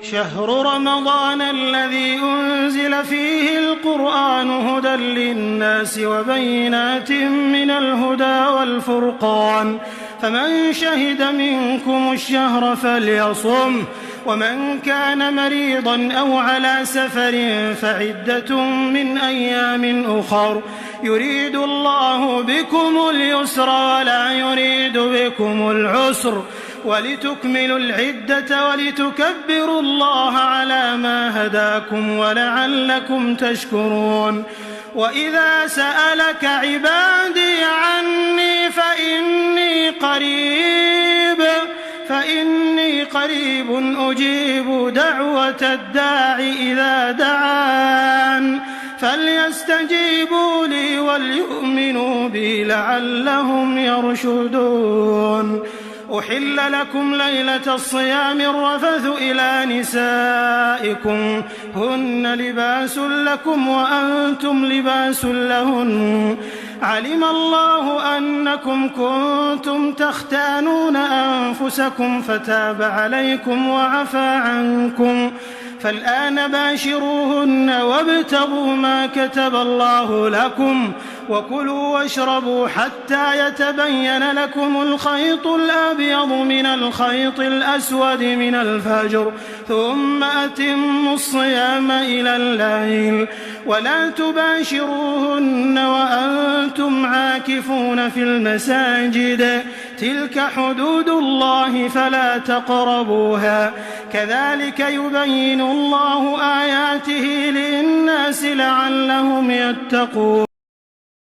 شهر رمضان الذي أنزل فيه القرآن هدى للناس وبينات من الهدى والفرقان فمن شهد منكم الشهر فليصم ومن كان مريضا أو على سفر فعدة من أيام أخر يريد الله بكم اليسر ولا يريد بكم العسر ولتكملوا العدة ولتكبروا الله على ما هداكم ولعلكم تشكرون. وإذا سألك عبادي عني فإني قريب أجيب دعوة الداع إذا دعان فليستجيبوا لي وليؤمنوا بي لعلهم يرشدون. أحل لكم ليلة الصيام الرفث إلى نسائكم هن لباس لكم وأنتم لباس لهن علم الله أنكم كنتم تختانون أنفسكم فتاب عليكم وعفى عنكم فالآن باشروهن وابتغوا ما كتب الله لكم وكلوا واشربوا حتى يتبين لكم الخيط الأبيض من الخيط الأسود من الفجر ثم أتموا الصيام إلى الليل ولا تباشروهن وأنتم عاكفون في المساجد تلك حدود الله فلا تقربوها كذلك يبين الله آياته للناس لعلهم يتقون.